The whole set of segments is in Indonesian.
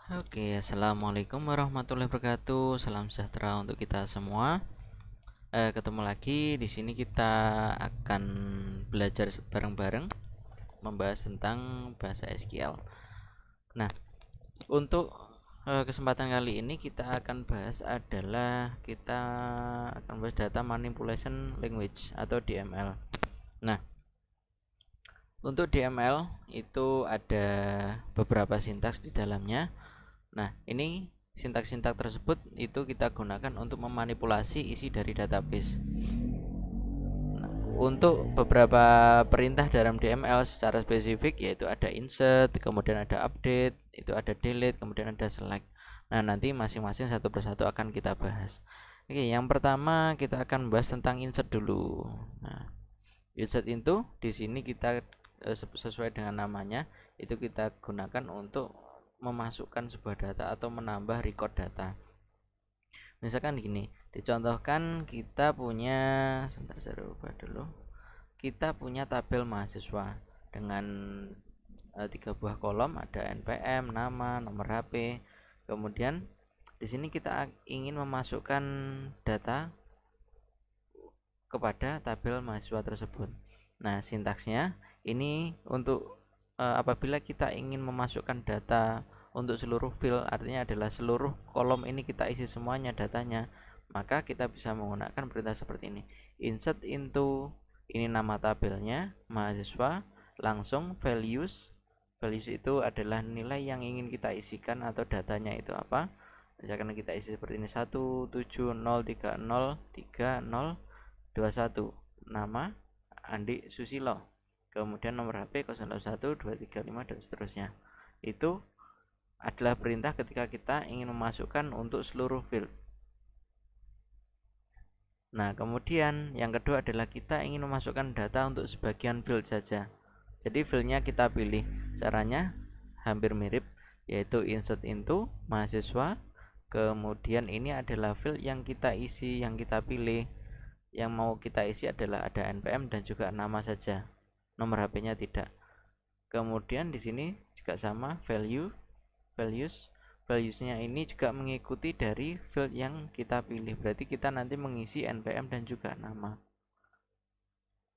Oke, assalamualaikum warahmatullahi wabarakatuh. Salam sejahtera untuk kita semua. Ketemu lagi di sini kita akan belajar bareng-bareng membahas tentang bahasa SQL. Nah, untuk kesempatan kali ini kita akan bahas data manipulation language atau DML. Nah, untuk DML itu ada beberapa sintaks di dalamnya. Nah, ini sintak-sintak tersebut itu kita gunakan untuk memanipulasi isi dari database. Nah, untuk beberapa perintah dalam DML secara spesifik yaitu ada insert, kemudian ada update, itu ada delete, kemudian ada select. Nah, nanti masing-masing satu persatu akan kita bahas. Oke, yang pertama kita akan bahas tentang insert dulu. Nah, insert itu di sini kita sesuai dengan namanya itu kita gunakan untuk memasukkan sebuah data atau menambah record data. Misalkan gini, dicontohkan kita punya sebentar saya ubah dulu. Kita punya tabel mahasiswa dengan 3 buah kolom, ada NPM, nama, nomor HP. Kemudian di sini kita ingin memasukkan data kepada tabel mahasiswa tersebut. Nah, sintaksnya ini untuk apabila kita ingin memasukkan data untuk seluruh field, artinya adalah seluruh kolom ini kita isi semuanya datanya, maka kita bisa menggunakan perintah seperti ini. Insert into, ini nama tabelnya mahasiswa, langsung values. Values itu adalah nilai yang ingin kita isikan atau datanya itu apa. Misalkan kita isi seperti ini 170303021, nama Andi Susilo, kemudian nomor HP 021235 dan seterusnya. Itu adalah perintah ketika kita ingin memasukkan untuk seluruh field. Nah, kemudian yang kedua adalah kita ingin memasukkan data untuk sebagian field saja. Jadi fieldnya kita pilih. Caranya hampir mirip, yaitu insert into mahasiswa. Kemudian ini adalah field yang kita isi, yang kita pilih. Yang mau kita isi adalah ada NPM dan juga nama saja. Nomor HP-nya tidak. Kemudian di sini juga sama, valuesnya ini juga mengikuti dari field yang kita pilih. Berarti kita nanti mengisi NPM dan juga nama.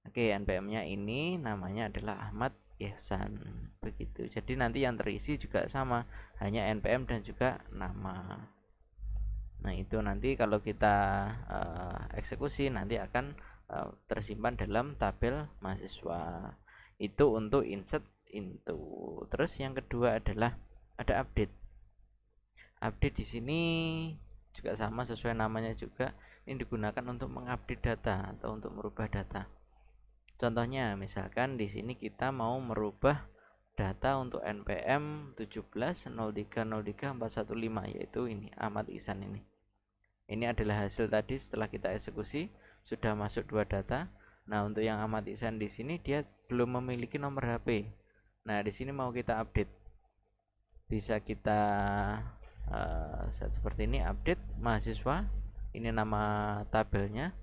Oke, NPM-nya ini namanya adalah Ahmad Ihsan. Begitu. Jadi nanti yang terisi juga sama, hanya NPM dan juga nama. Nah, itu nanti kalau kita eksekusi nanti akan tersimpan dalam tabel mahasiswa. Itu untuk insert into. Terus yang kedua adalah ada update. Update di sini juga sama sesuai namanya juga. Ini digunakan untuk mengupdate data atau untuk merubah data. Contohnya misalkan di sini kita mau merubah data untuk NPM 170303415, yaitu ini Ahmad Ihsan ini. Ini adalah hasil tadi setelah kita eksekusi sudah masuk 2 data. Nah, untuk yang Ahmad Ihsan di sini dia belum memiliki nomor HP. Nah, di sini mau kita update. Bisa kita set seperti ini, update mahasiswa. Ini nama tabelnya.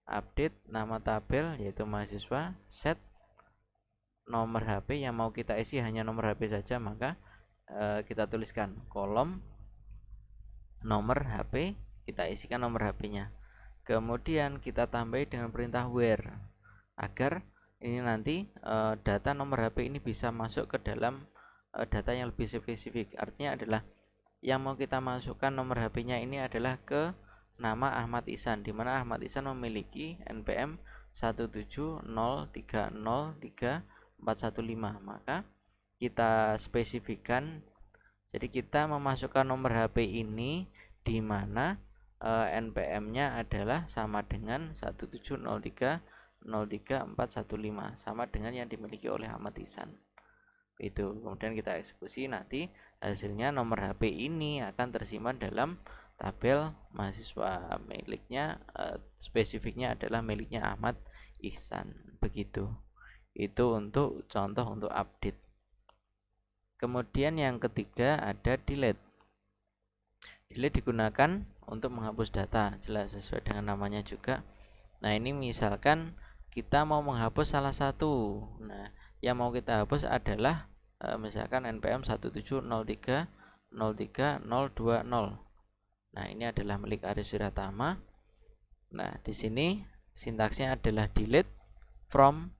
Update nama tabel yaitu mahasiswa, set nomor HP yang mau kita isi hanya nomor HP saja, maka kita tuliskan kolom nomor HP, kita isikan nomor HP-nya. Kemudian kita tambahi dengan perintah where agar ini nanti data nomor HP ini bisa masuk ke dalam data yang lebih spesifik. Artinya adalah yang mau kita masukkan nomor HP-nya ini adalah ke nama Ahmad Ihsan, di mana Ahmad Ihsan memiliki NPM 170303415. Maka kita spesifikkan. Jadi kita memasukkan nomor HP ini di mana NPM-nya adalah sama dengan 170303415, sama dengan yang dimiliki oleh Ahmad Ihsan. Itu kemudian kita eksekusi, nanti hasilnya nomor HP ini akan tersimpan dalam tabel mahasiswa miliknya, spesifiknya adalah miliknya Ahmad Ihsan. Begitu. Itu untuk contoh untuk update. Kemudian yang ketiga ada delete. Delete digunakan untuk menghapus data, jelas sesuai dengan namanya juga. Nah, ini misalkan kita mau menghapus salah satu. Nah, yang mau kita hapus adalah misalkan NPM 03020. Nah, ini adalah milik Aris Wiratama. Nah, di sini sintaksnya adalah delete from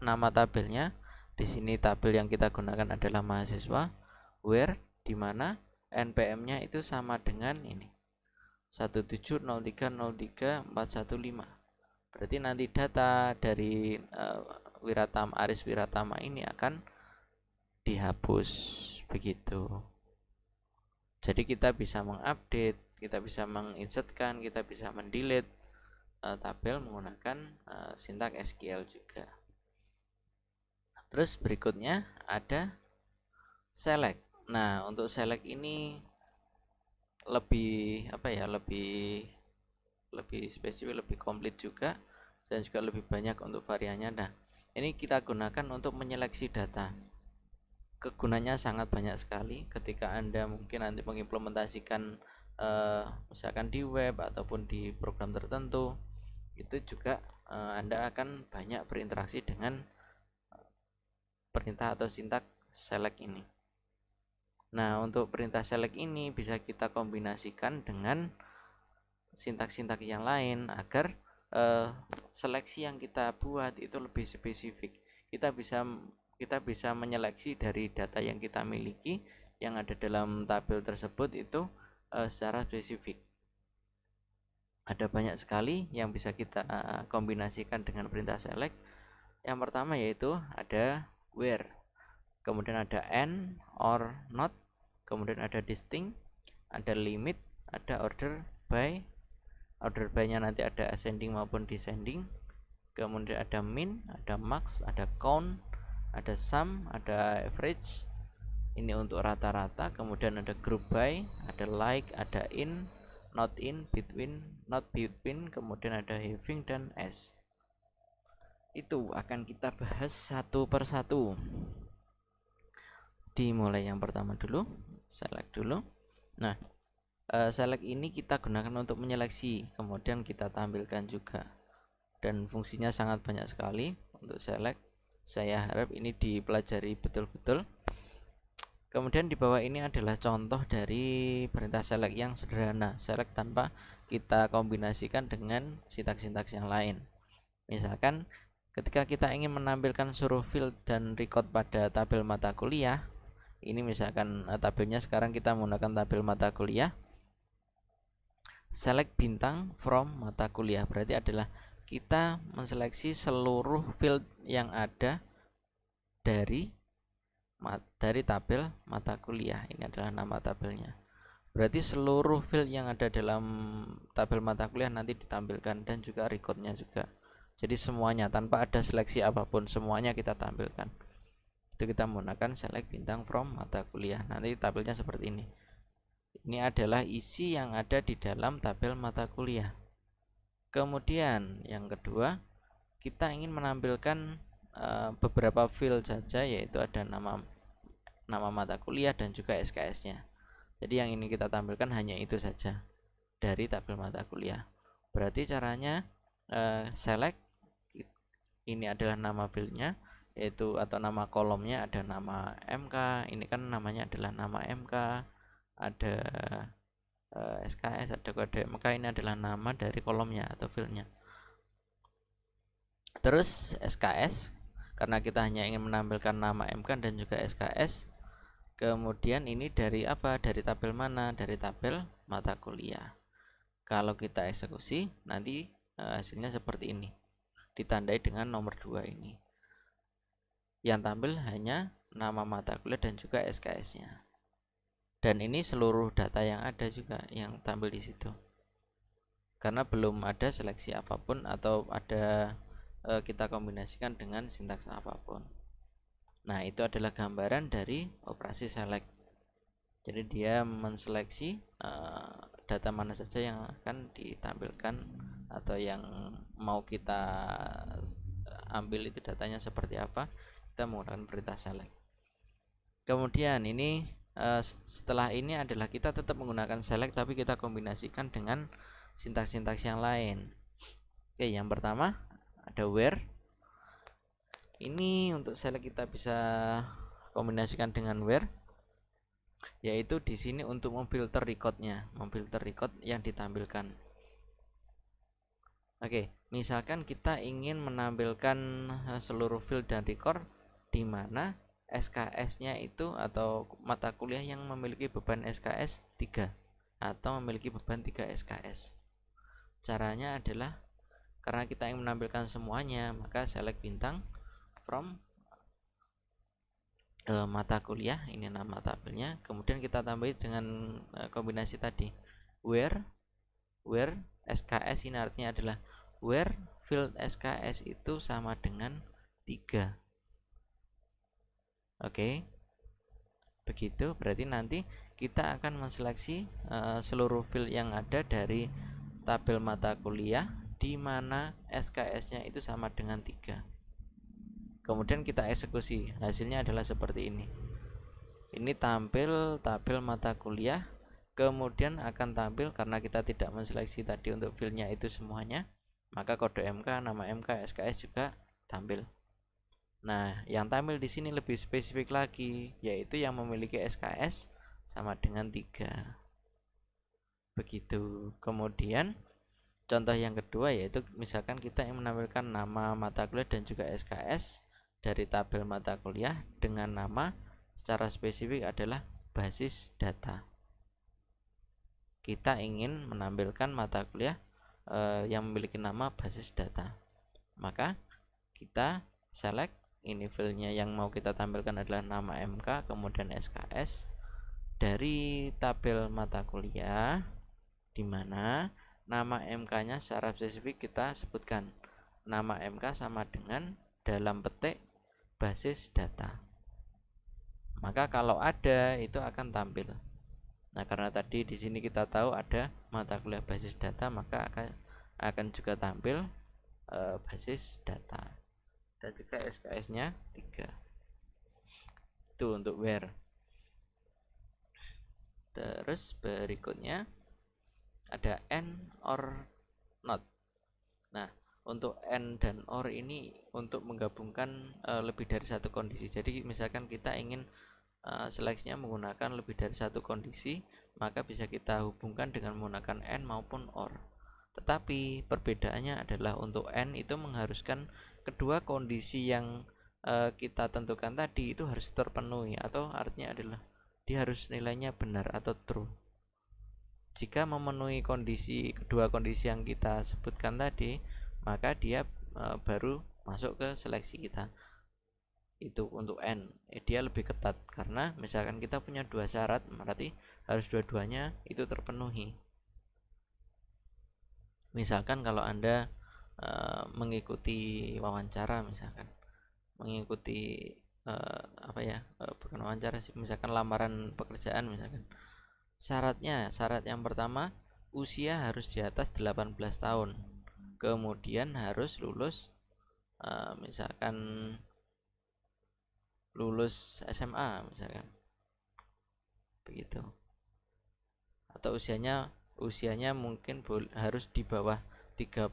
nama tabelnya. Di sini tabel yang kita gunakan adalah mahasiswa, where di mana npm-nya itu sama dengan ini 170303415. Berarti nanti data dari Aris Wiratama ini akan dihapus begitu. Jadi kita bisa mengupdate, kita bisa menginsertkan, kita bisa mendelete tabel menggunakan sintak SQL juga. Terus berikutnya ada select. Nah, untuk select ini lebih lebih spesifik, lebih komplit juga, dan juga lebih banyak untuk variannya. Nah, ini kita gunakan untuk menyeleksi data. Kegunaannya sangat banyak sekali ketika Anda mungkin nanti mengimplementasikan misalkan di web ataupun di program tertentu, itu juga Anda akan banyak berinteraksi dengan perintah atau sintak select ini. Nah, untuk perintah select ini bisa kita kombinasikan dengan sintak-sintak yang lain agar seleksi yang kita buat itu lebih spesifik. Kita bisa menyeleksi dari data yang kita miliki yang ada dalam tabel tersebut itu secara spesifik. Ada banyak sekali yang bisa kita kombinasikan dengan perintah select. Yang pertama yaitu ada where, kemudian ada and or not, kemudian ada distinct, ada limit, ada order by. Order by-nya nanti ada ascending maupun descending. Kemudian ada min, ada max, ada count, ada sum, ada average. Ini untuk rata-rata. Kemudian ada group by, ada like, ada in, not in, between, not between, kemudian ada having dan as. Itu akan kita bahas satu persatu. Dimulai yang pertama dulu, select dulu. Nah, select ini kita gunakan untuk menyeleksi, kemudian kita tampilkan juga, dan fungsinya sangat banyak sekali untuk select. Saya harap ini dipelajari betul-betul. Kemudian di bawah ini adalah contoh dari perintah select yang sederhana, select tanpa kita kombinasikan dengan sintaks-sintaks yang lain. Misalkan ketika kita ingin menampilkan suruh field dan record pada tabel mata kuliah, ini misalkan tabelnya sekarang kita menggunakan tabel mata kuliah, select bintang from mata kuliah berarti adalah kita menseleksi seluruh field yang ada dari tabel mata kuliah. Ini adalah nama tabelnya. Berarti seluruh field yang ada dalam tabel mata kuliah nanti ditampilkan, dan juga recordnya juga. Jadi semuanya tanpa ada seleksi apapun, semuanya kita tampilkan. Itu kita menggunakan select bintang from mata kuliah. Nanti tabelnya seperti ini. Ini adalah isi yang ada di dalam tabel mata kuliah. Kemudian yang kedua, kita ingin menampilkan beberapa field saja, yaitu ada nama mata kuliah dan juga SKS-nya. Jadi yang ini kita tampilkan hanya itu saja dari tabel mata kuliah. Berarti caranya select, ini adalah nama fieldnya, yaitu atau nama kolomnya ada nama MK. Ini kan namanya adalah nama MK. Ada SKS, ada kode MK. Ini adalah nama dari kolomnya atau fieldnya. Terus SKS, karena kita hanya ingin menampilkan nama MK dan juga SKS. Kemudian ini dari apa? Dari tabel mana? Dari tabel mata kuliah. Kalau kita eksekusi, nanti hasilnya seperti ini. Ditandai dengan nomor 2 ini. Yang tampil hanya nama mata kuliah dan juga SKS-nya. Dan ini seluruh data yang ada juga yang tampil di situ. Karena belum ada seleksi apapun atau ada kita kombinasikan dengan sintaks apapun. Nah, itu adalah gambaran dari operasi select. Jadi dia menseleksi data mana saja yang akan ditampilkan atau yang mau kita ambil itu datanya seperti apa, kita menggunakan perintah select. Kemudian ini setelah ini adalah kita tetap menggunakan select, tapi kita kombinasikan dengan sintaks-sintaks yang lain. Oke, yang pertama ada where. Ini untuk select kita bisa kombinasikan dengan where. yaitu di sini untuk memfilter record yang ditampilkan. Oke, misalkan kita ingin menampilkan seluruh field dan record di mana SKS-nya itu atau mata kuliah yang memiliki beban SKS 3 atau memiliki beban 3 SKS. Caranya adalah karena kita ingin menampilkan semuanya, maka select bintang from mata kuliah, ini nama tabelnya. Kemudian kita tambah dengan kombinasi tadi where SKS, ini artinya adalah where field SKS itu sama dengan 3. Oke. Begitu, berarti nanti kita akan menseleksi seluruh field yang ada dari tabel mata kuliah di mana SKS-nya itu sama dengan 3. Kemudian kita eksekusi, hasilnya adalah seperti ini. Ini tampil tabel mata kuliah, kemudian akan tampil karena kita tidak menseleksi tadi untuk fieldnya itu semuanya, maka kode MK, nama MK, SKS juga tampil. Nah, yang tampil di sini lebih spesifik lagi, yaitu yang memiliki SKS sama dengan 3. Begitu. Kemudian contoh yang kedua yaitu misalkan kita yang menampilkan nama mata kuliah dan juga SKS dari tabel mata kuliah dengan nama secara spesifik adalah basis data. Kita ingin menampilkan mata kuliah yang memiliki nama basis data. Maka kita select, ini filenya yang mau kita tampilkan adalah nama MK kemudian SKS dari tabel mata kuliah, di mana nama MK-nya secara spesifik kita sebutkan nama MK sama dengan dalam petik basis data. Maka kalau ada itu akan tampil. Nah, karena tadi di sini kita tahu ada mata kuliah basis data, maka akan juga tampil basis data. Dan juga SKS-nya 3. Itu untuk where. Terus berikutnya ada and or not. Nah, untuk and dan or ini untuk menggabungkan lebih dari satu kondisi. Jadi misalkan kita ingin seleksinya menggunakan lebih dari satu kondisi, maka bisa kita hubungkan dengan menggunakan and maupun or. Tetapi perbedaannya adalah untuk and itu mengharuskan kedua kondisi yang kita tentukan tadi itu harus terpenuhi, atau artinya adalah dia harus nilainya benar atau true. Jika memenuhi kedua kondisi yang kita sebutkan tadi, maka dia baru masuk ke seleksi kita. Itu untuk N, dia lebih ketat karena misalkan kita punya 2 syarat, berarti harus dua-duanya itu terpenuhi. Misalkan kalau Anda mengikuti wawancara, mengikuti bukan wawancara sih, misalkan lamaran pekerjaan, syarat yang pertama usia harus di atas 18 tahun, kemudian harus lulus lulus SMA begitu, atau usianya mungkin harus di bawah 35,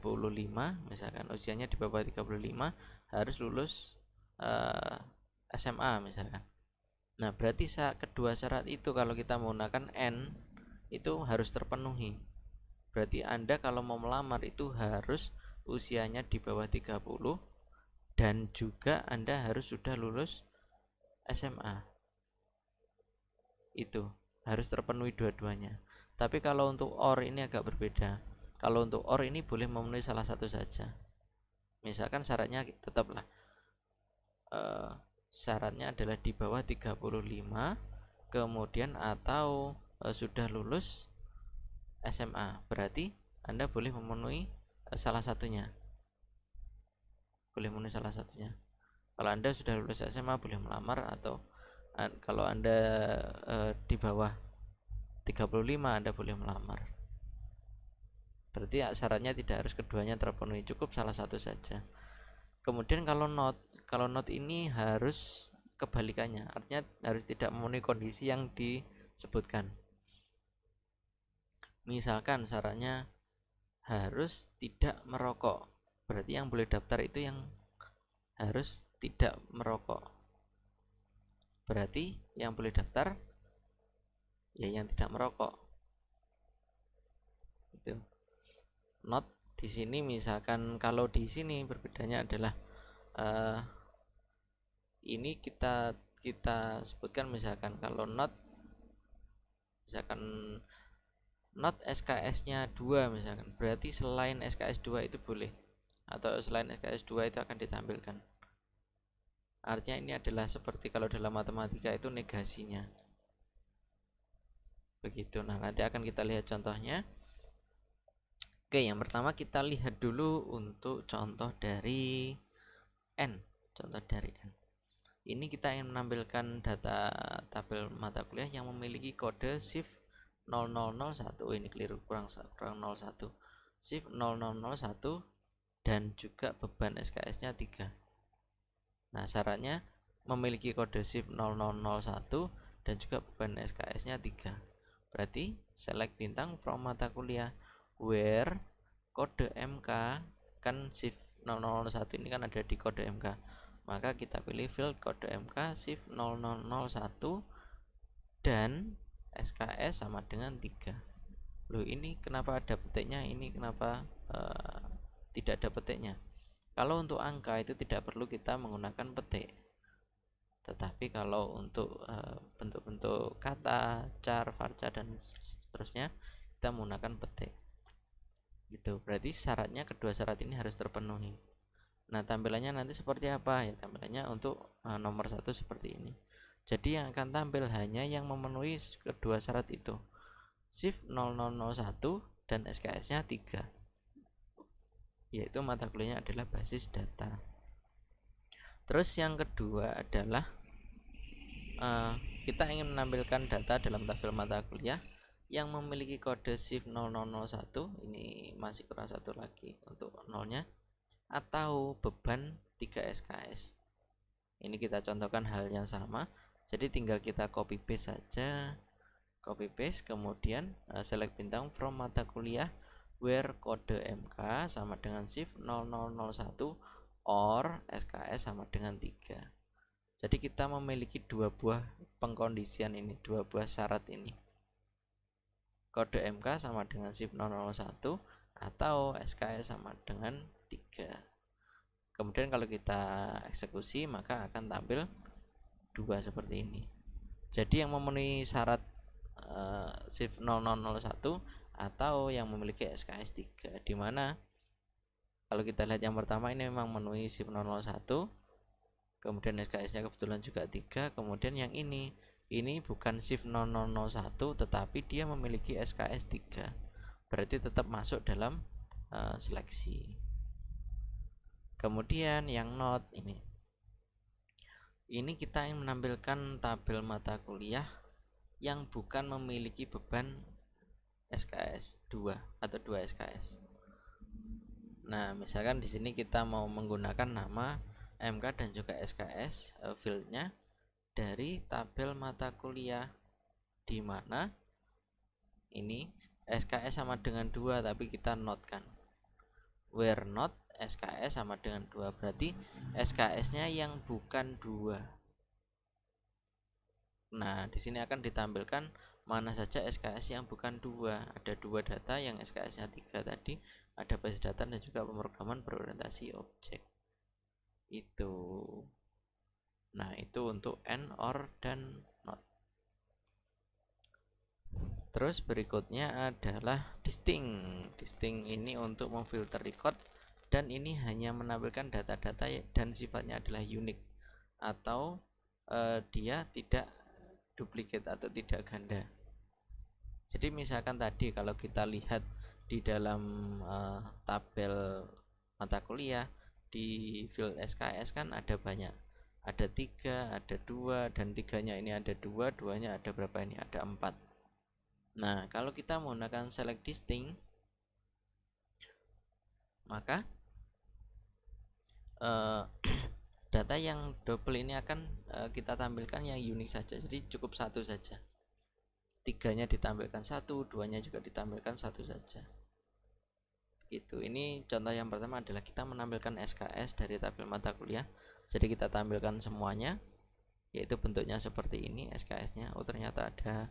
usianya di bawah 35 harus lulus SMA Nah, berarti kedua syarat itu kalau kita menggunakan N itu harus terpenuhi. Berarti Anda kalau mau melamar itu harus usianya di bawah 30 dan juga Anda harus sudah lulus SMA. Itu harus terpenuhi dua-duanya. Tapi kalau untuk OR ini agak berbeda. Kalau untuk OR ini boleh memenuhi salah satu saja. Misalkan syaratnya tetaplah syaratnya adalah di bawah 35, kemudian atau sudah lulus SMA. Berarti Anda boleh memenuhi salah satunya. Kalau Anda sudah lulus SMA boleh melamar, atau kalau Anda di bawah 35 Anda boleh melamar. Berarti syaratnya tidak harus keduanya terpenuhi, cukup salah satu saja. Kemudian kalau not ini harus kebalikannya, artinya harus tidak memenuhi kondisi yang disebutkan. Misalkan syaratnya harus tidak merokok, berarti yang boleh daftar itu yang harus tidak merokok. Berarti yang boleh daftar ya yang tidak merokok. Itu. Not di sini misalkan kalau di sini berbedanya adalah uh, ini kita sebutkan misalkan kalau not misalkan not SKS-nya 2 misalkan, berarti selain SKS 2 itu boleh, atau selain SKS 2 itu akan ditampilkan. Artinya ini adalah seperti kalau dalam matematika itu negasinya. Begitu. Nah, nanti akan kita lihat contohnya. Oke, yang pertama kita lihat dulu untuk contoh dari N. Contoh dari N. Ini kita ingin menampilkan data tabel mata kuliah yang memiliki kode shift 0001. Ini keliru, kurang 01. Shift 0001 dan juga beban SKS-nya 3. Nah, syaratnya memiliki kode shift 0001 dan juga beban SKS-nya 3. Berarti select bintang from mata kuliah where kode MK kan shift 0001 ini kan ada di kode MK. Maka kita pilih field kode MK shift 0001 dan SKS sama dengan 3. Loh, ini kenapa ada petiknya? Ini kenapa tidak ada petiknya? Kalau untuk angka itu tidak perlu kita menggunakan petik. Tetapi kalau untuk bentuk-bentuk kata, char, varchar dan seterusnya kita menggunakan petik. Gitu. Berarti syaratnya kedua syarat ini harus terpenuhi. Nah, tampilannya nanti seperti apa? Ya, tampilannya untuk nomor 1 seperti ini. Jadi yang akan tampil hanya yang memenuhi kedua syarat itu. Shift 0001 dan SKS-nya 3. Yaitu mata kuliahnya adalah basis data. Terus yang kedua adalah kita ingin menampilkan data dalam tabel mata kuliah yang memiliki kode shift 0001. Ini masih kurang satu lagi untuk nolnya, atau beban 3 SKS. Ini kita contohkan hal yang sama. Jadi tinggal kita copy paste saja. Copy paste, kemudian select bintang from mata kuliah where kode MK sama dengan shift 0001 or SKS sama dengan 3. Jadi kita memiliki dua buah pengkondisian ini, dua buah syarat ini. Kode MK sama dengan shift 001 atau SKS sama dengan 3. Kemudian kalau kita eksekusi maka akan tampil 2 seperti ini. Jadi yang memenuhi syarat shift 0001 atau yang memiliki SKS 3, di mana kalau kita lihat yang pertama ini memang memenuhi shift 001, kemudian SKS-nya kebetulan juga 3. Kemudian yang ini bukan shift 0001 tetapi dia memiliki SKS 3, berarti tetap masuk dalam seleksi. Kemudian yang not ini kita ingin menampilkan tabel mata kuliah yang bukan memiliki beban SKS 2 atau 2 SKS. Nah, misalkan di sini kita mau menggunakan nama MK dan juga SKS fieldnya dari tabel mata kuliah, di mana ini SKS sama dengan 2 tapi kita not kan, where not SKS sama dengan 2, berarti SKS-nya yang bukan 2. Nah, di sini akan ditampilkan mana saja SKS yang bukan 2. Ada 2 data yang SKS-nya 3 tadi, ada basis data dan juga pemrograman berorientasi objek. Itu. Nah, itu untuk AND, OR, dan NOT. Terus berikutnya adalah distinct. Distinct ini untuk memfilter record, dan ini hanya menampilkan data-data dan sifatnya adalah unik, atau dia tidak duplikat atau tidak ganda. Jadi misalkan tadi kalau kita lihat di dalam tabel mata kuliah di field SKS kan ada banyak, ada 3, ada 2, dan 3-nya ini ada 2, 2-nya ada berapa ini? Ada 4. Nah, kalau kita menggunakan select distinct, maka data yang double ini akan kita tampilkan yang unik saja. Jadi cukup satu saja. 3-nya ditampilkan 1, 2-nya juga ditampilkan 1 saja. Gitu. Ini contoh yang pertama adalah kita menampilkan SKS dari tabel mata kuliah. Jadi kita tampilkan semuanya, yaitu bentuknya seperti ini SKS-nya. Oh, ternyata ada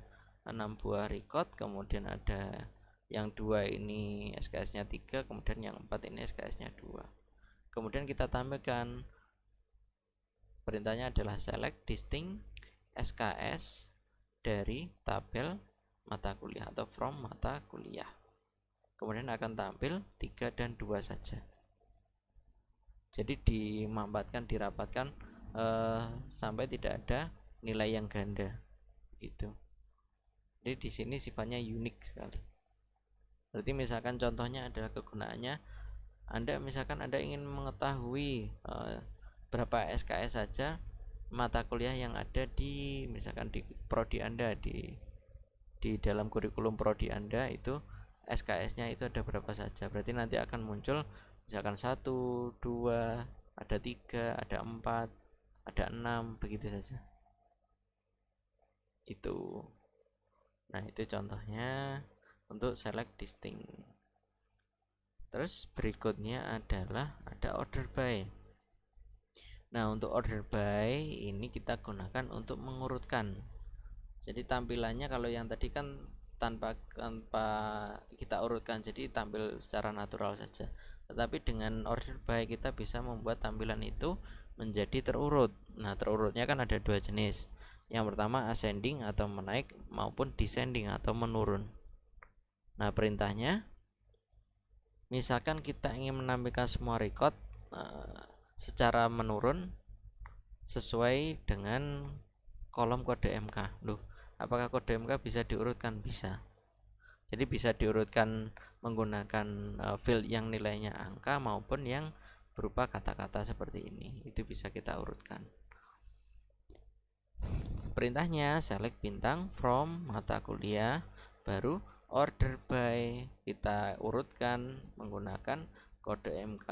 6 buah record, kemudian ada yang 2 ini SKS-nya 3, kemudian yang 4 ini SKS-nya 2. Kemudian kita tampilkan perintahnya adalah select distinct SKS dari tabel mata kuliah atau from mata kuliah. Kemudian akan tampil 3 dan 2 saja. Jadi dirapatkan sampai tidak ada nilai yang ganda gitu. Jadi di sini sifatnya unik sekali. Berarti misalkan contohnya adalah kegunaannya, misalkan Anda ingin mengetahui berapa SKS saja mata kuliah yang ada di misalkan di prodi Anda, di dalam kurikulum prodi Anda itu SKS-nya itu ada berapa saja. Berarti nanti akan muncul misalkan 1, 2, ada 3, ada 4, ada 6, begitu saja. Itu. Nah, itu contohnya untuk select distinct. Terus berikutnya adalah ada order by. Nah, untuk order by ini kita gunakan untuk mengurutkan. Jadi tampilannya kalau yang tadi kan tanpa kita urutkan, jadi tampil secara natural saja. Tetapi dengan order by kita bisa membuat tampilan itu menjadi terurut. Nah, terurutnya kan ada 2 jenis. Yang pertama ascending atau menaik, maupun descending atau menurun. Nah, perintahnya misalkan kita ingin menampilkan semua record secara menurun sesuai dengan kolom kode MK. Loh, apakah kode MK bisa diurutkan? Bisa. Jadi bisa diurutkan menggunakan field yang nilainya angka maupun yang berupa kata-kata seperti ini. Itu bisa kita urutkan. Perintahnya select bintang from mata kuliah, baru order by kita urutkan menggunakan kode MK,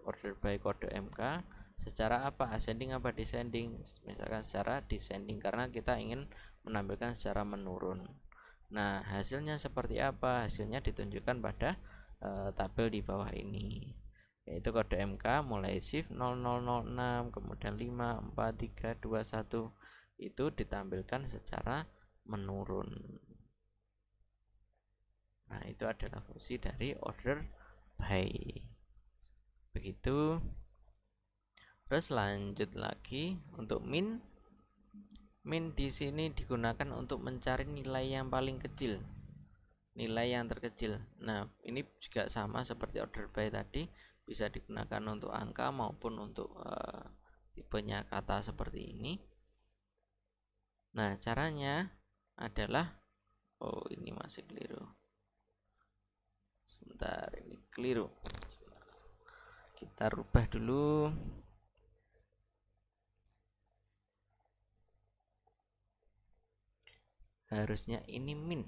order by kode MK secara apa? Ascending apa descending? Misalkan secara descending karena kita ingin menampilkan secara menurun. Nah, hasilnya seperti apa? Hasilnya ditunjukkan pada tabel di bawah ini, yaitu kode MK mulai shift 0006, kemudian 5, 4, 3, 2, 1 itu ditampilkan secara menurun. Nah, itu adalah fungsi dari order by. Begitu. Terus lanjut lagi untuk min. Min di sini digunakan untuk mencari nilai yang paling kecil, nilai yang terkecil. Nah, ini juga sama seperti order by tadi, bisa digunakan untuk angka maupun untuk tipenya kata seperti ini. Nah, caranya adalah ini masih keliru. Sebentar, ini keliru. Kita rubah dulu. Harusnya ini min.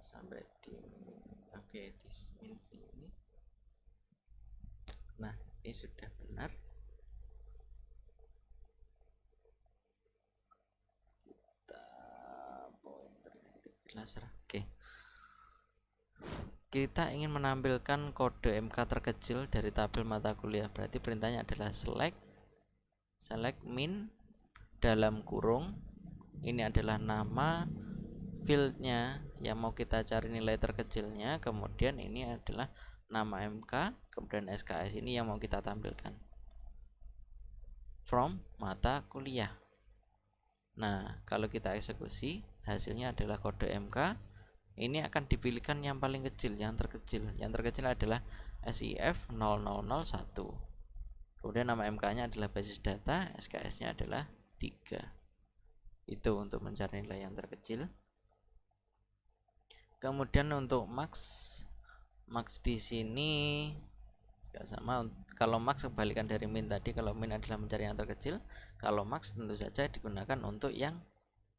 Sampai di di min ini. Nah, ini sudah benar. Kita oke. Kita ingin menampilkan kode MK terkecil dari tabel mata kuliah. Berarti perintahnya adalah select min dalam kurung. Ini adalah nama fieldnya yang mau kita cari nilai terkecilnya, kemudian ini adalah nama MK, kemudian SKS ini yang mau kita tampilkan from mata kuliah. Nah, kalau kita eksekusi, hasilnya adalah kode MK. Ini akan dipilihkan yang paling kecil, yang terkecil. Yang terkecil adalah SIF 0001. Kemudian nama MK-nya adalah basis data, SKS-nya adalah 3. Itu untuk mencari nilai yang terkecil. Kemudian untuk max di sini juga sama. Kalau max kebalikan dari min tadi, kalau min adalah mencari yang terkecil, kalau max tentu saja digunakan untuk yang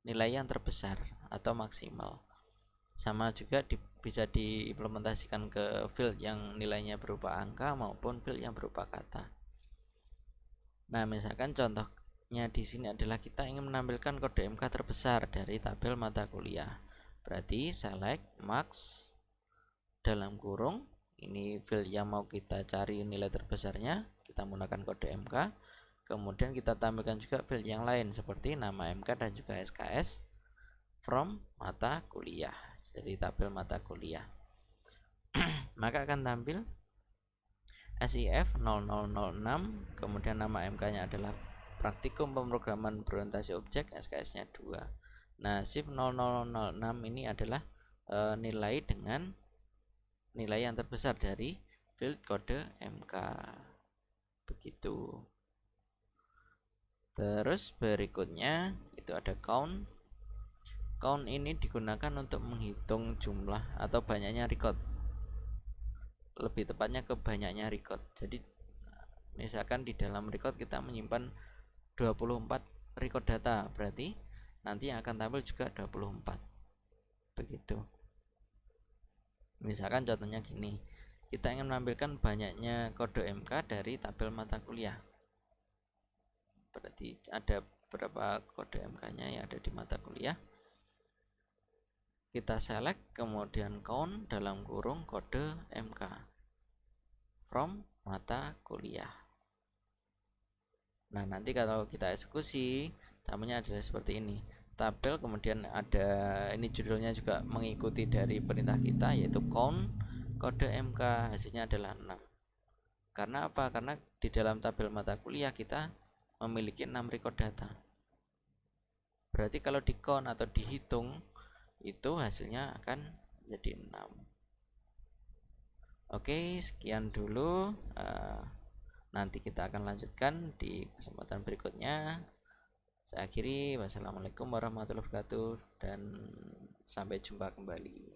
nilai yang terbesar atau maksimal. Sama juga bisa diimplementasikan ke field yang nilainya berupa angka maupun field yang berupa kata. Nah, misalkan contohnya di sini adalah kita ingin menampilkan kode MK terbesar dari tabel mata kuliah. Berarti select marks dalam kurung, ini field yang mau kita cari nilai terbesarnya, kita menggunakan kode MK. Kemudian kita tampilkan juga field yang lain seperti nama MK dan juga SKS from mata kuliah, dari tabel mata kuliah. Maka akan tampil SIF 0006, kemudian nama MK-nya adalah Praktikum Pemrograman Berorientasi Objek, SKS-nya 2. Nah, SIF 0006 ini adalah nilai dengan nilai yang terbesar dari field kode MK. Begitu. Terus berikutnya itu ada count. Count ini digunakan untuk menghitung jumlah atau banyaknya record. Lebih tepatnya ke banyaknya record. Jadi misalkan di dalam record kita menyimpan 24 record data, berarti nanti yang akan tampil juga 24. Begitu. Misalkan contohnya gini, kita ingin menampilkan banyaknya kode MK dari tabel mata kuliah. Berarti ada berapa kode MK-nya yang ada di mata kuliah. Kita select, kemudian count dalam kurung kode MK from mata kuliah. Nah, nanti kalau kita eksekusi, tabelnya adalah seperti ini. Tabel kemudian ada, ini judulnya juga mengikuti dari perintah kita, yaitu count kode MK, hasilnya adalah 6. Karena apa? Karena di dalam tabel mata kuliah kita memiliki 6 record data. Berarti kalau di count atau dihitung, itu hasilnya akan menjadi 6. Oke, sekian dulu. Nanti kita akan lanjutkan di kesempatan berikutnya. Saya akhiri, wassalamualaikum warahmatullahi wabarakatuh, dan sampai jumpa kembali.